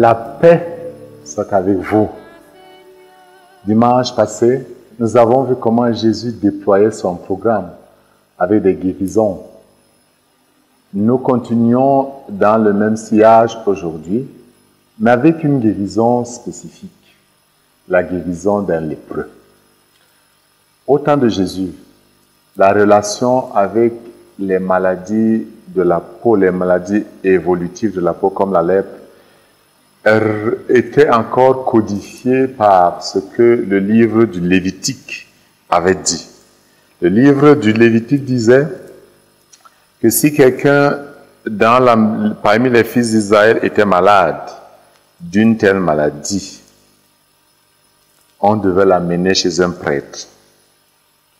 La paix soit avec vous. Dimanche passé, nous avons vu comment Jésus déployait son programme avec des guérisons. Nous continuons dans le même sillage aujourd'hui, mais avec une guérison spécifique, la guérison d'un lépreux. Au temps de Jésus, la relation avec les maladies de la peau, les maladies évolutives de la peau comme la lèpre, était encore codifiée par ce que le livre du Lévitique avait dit. Le livre du Lévitique disait que si quelqu'un parmi les fils d'Israël était malade d'une telle maladie, on devait l'amener chez un prêtre.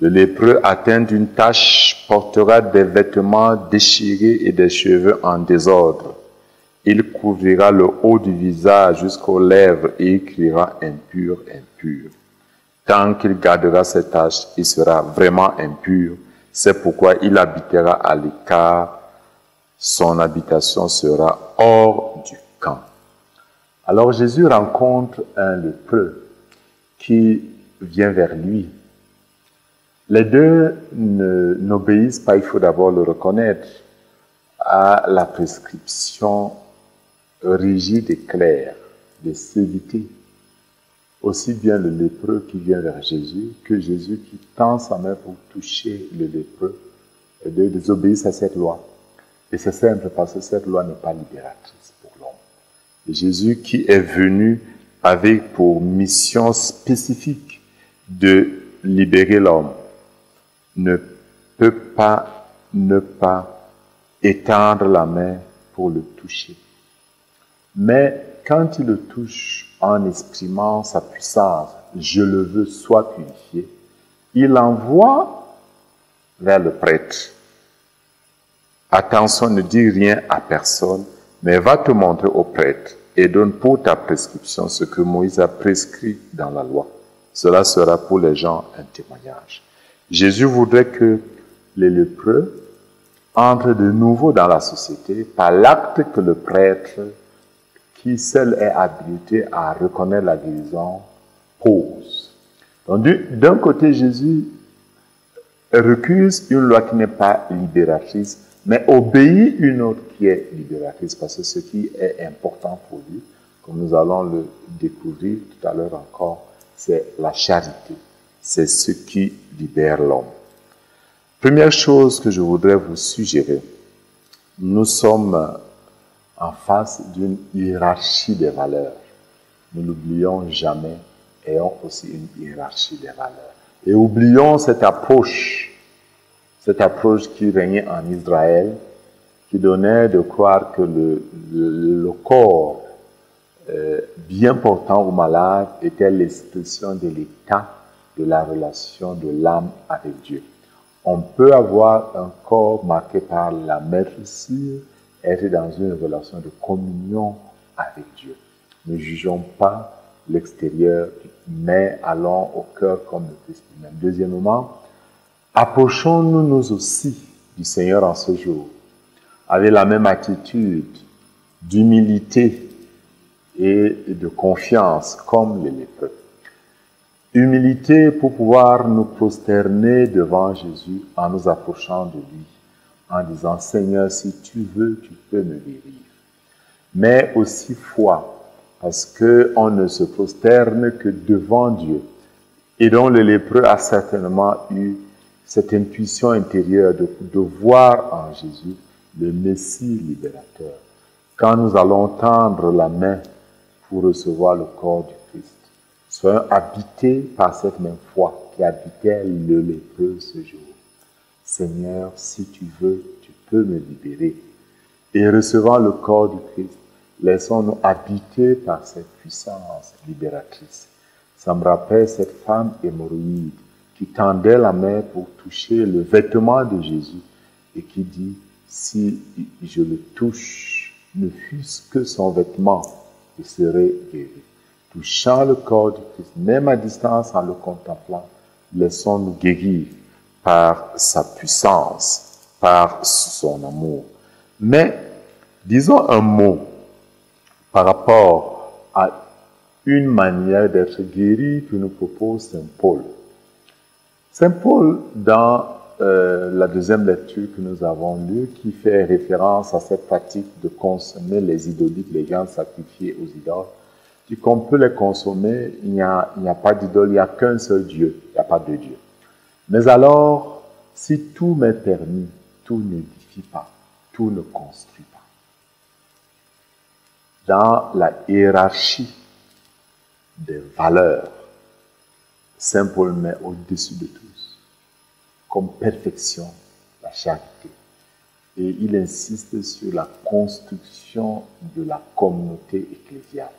Le lépreux atteint d'une tache portera des vêtements déchirés et des cheveux en désordre. Il couvrira le haut du visage jusqu'aux lèvres et il criera impur, impur. Tant qu'il gardera cette tache, il sera vraiment impur. C'est pourquoi il habitera à l'écart. Son habitation sera hors du camp. Alors Jésus rencontre un lépreux qui vient vers lui. Les deux n'obéissent pas, il faut d'abord le reconnaître, à la prescription rigide et claire de s'éviter aussi bien le lépreux qui vient vers Jésus que Jésus qui tend sa main pour toucher le lépreux. Les deux désobéissent à cette loi. Et c'est simple parce que cette loi n'est pas libératrice pour l'homme. Et Jésus qui est venu avec pour mission spécifique de libérer l'homme ne peut pas ne pas étendre la main pour le toucher. Mais quand il le touche en exprimant sa puissance, je le veux, sois purifié, il envoie vers le prêtre. Attention, ne dis rien à personne, mais va te montrer au prêtre et donne pour ta prescription ce que Moïse a prescrit dans la loi. Cela sera pour les gens un témoignage. Jésus voudrait que les lépreux entrent de nouveau dans la société par l'acte que le prêtre, qui seul est habilité à reconnaître la guérison, pose. Donc, d'un côté, Jésus recuse une loi qui n'est pas libératrice, mais obéit une autre qui est libératrice, parce que ce qui est important pour lui, comme nous allons le découvrir tout à l'heure encore, c'est la charité. C'est ce qui libère l'homme. Première chose que je voudrais vous suggérer, nous sommes en face d'une hiérarchie des valeurs. Nous n'oublions jamais, ayons aussi une hiérarchie des valeurs. Et oublions cette approche qui régnait en Israël, qui donnait de croire que le corps bien portant ou malade était l'expression de l'état de la relation de l'âme avec Dieu. On peut avoir un corps marqué par la maîtrise, être dans une relation de communion avec Dieu. Ne jugeons pas l'extérieur, mais allons au cœur comme le Christ lui-même. Deuxièmement, approchons-nous nous aussi du Seigneur en ce jour, avec la même attitude d'humilité et de confiance comme les lépreux. Humilité pour pouvoir nous prosterner devant Jésus en nous approchant de lui, en disant « Seigneur, si tu veux, tu peux me guérir ». Mais aussi foi, parce qu'on ne se prosterne que devant Dieu. Et donc le lépreux a certainement eu cette intuition intérieure de voir en Jésus le Messie libérateur. Quand nous allons tendre la main pour recevoir le corps du Christ, soyons habités par cette même foi qui habitait le lépreux ce jour. Seigneur, si tu veux, tu peux me libérer. Et recevant le corps du Christ, laissons-nous habiter par cette puissance libératrice. Ça me rappelle cette femme hémorroïde qui tendait la main pour toucher le vêtement de Jésus et qui dit, si je le touche, ne fût-ce que son vêtement, je serai guéri. Touchant le corps du Christ, même à distance en le contemplant, laissons-nous guérir par sa puissance, par son amour. Mais disons un mot par rapport à une manière d'être guéri que nous propose Saint Paul. Saint Paul, dans la deuxième lecture que nous avons lue, qui fait référence à cette pratique de consommer les idolites, les viandes sacrifiées aux idoles, dit qu'on peut les consommer, il n'y a pas d'idole, il n'y a qu'un seul Dieu, il n'y a pas de Dieu. Mais alors, si tout m'est permis, tout n'édifie pas, tout ne construit pas. Dans la hiérarchie des valeurs, Saint Paul met au-dessus de tous, comme perfection, la charité. Et il insiste sur la construction de la communauté ecclésiale.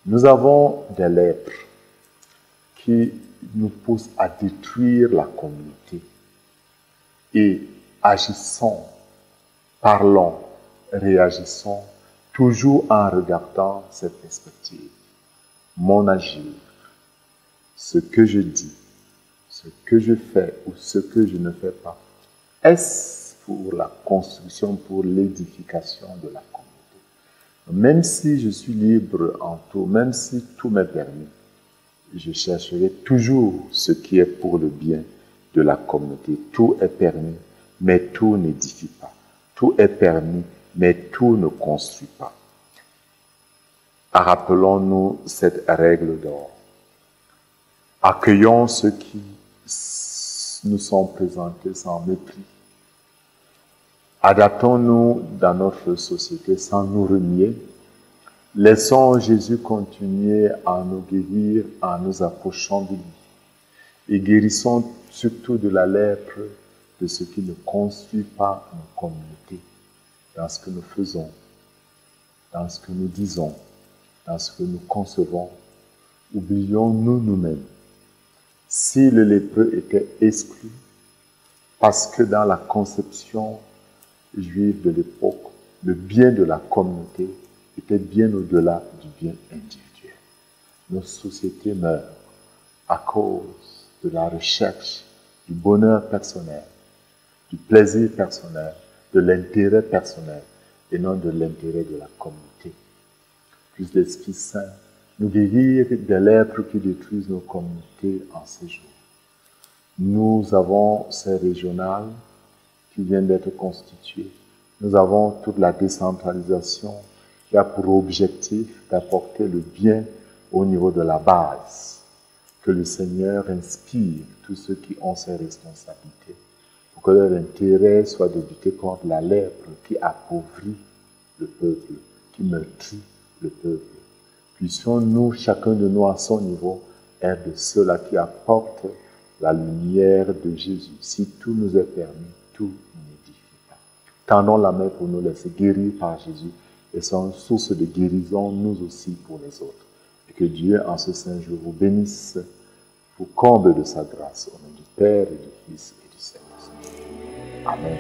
Nous avons des lèpres qui nous poussent à détruire la communauté. Et agissons, parlons, réagissons, toujours en regardant cette perspective. Mon agir, ce que je dis, ce que je fais ou ce que je ne fais pas, est-ce pour la construction, pour l'édification de la communauté? Même si je suis libre en tout, même si tout m'est permis, je chercherai toujours ce qui est pour le bien de la communauté. Tout est permis, mais tout n'édifie pas. Tout est permis, mais tout ne construit pas. Rappelons-nous cette règle d'or. Accueillons ceux qui nous sont présentés sans mépris. Adaptons-nous dans notre société sans nous renier. Laissons Jésus continuer à nous guérir en nous approchant de lui. Et guérissons surtout de la lèpre de ce qui ne construit pas nos communautés, dans ce que nous faisons, dans ce que nous disons, dans ce que nous concevons. Oublions-nous nous-mêmes. Si le lépreux était exclu, parce que dans la conception juive de l'époque, le bien de la communauté était bien au-delà du bien individuel. Nos sociétés meurent à cause de la recherche du bonheur personnel, du plaisir personnel, de l'intérêt personnel et non de l'intérêt de la communauté. Puisse l'Esprit Saint nous guérir des lèpres qui détruisent nos communautés en ces jours. Nous avons ces régionales qui viennent d'être constituées. Nous avons toute la décentralisation qui a pour objectif d'apporter le bien au niveau de la base. Que le Seigneur inspire tous ceux qui ont ces responsabilités pour que leur intérêt soit de lutter contre la lèpre qui appauvrit le peuple, qui meurtrit le peuple. Puissions-nous, chacun de nous à son niveau, être de ceux-là qui apportent la lumière de Jésus. Si tout nous est permis, tout n'édifie pas. Tendons la main pour nous laisser guérir par Jésus et soyons source de guérison, nous aussi, pour les autres. Et que Dieu, en ce saint jour, vous bénisse, vous comble de sa grâce, au nom du Père et du Fils et du Saint-Esprit. Amen.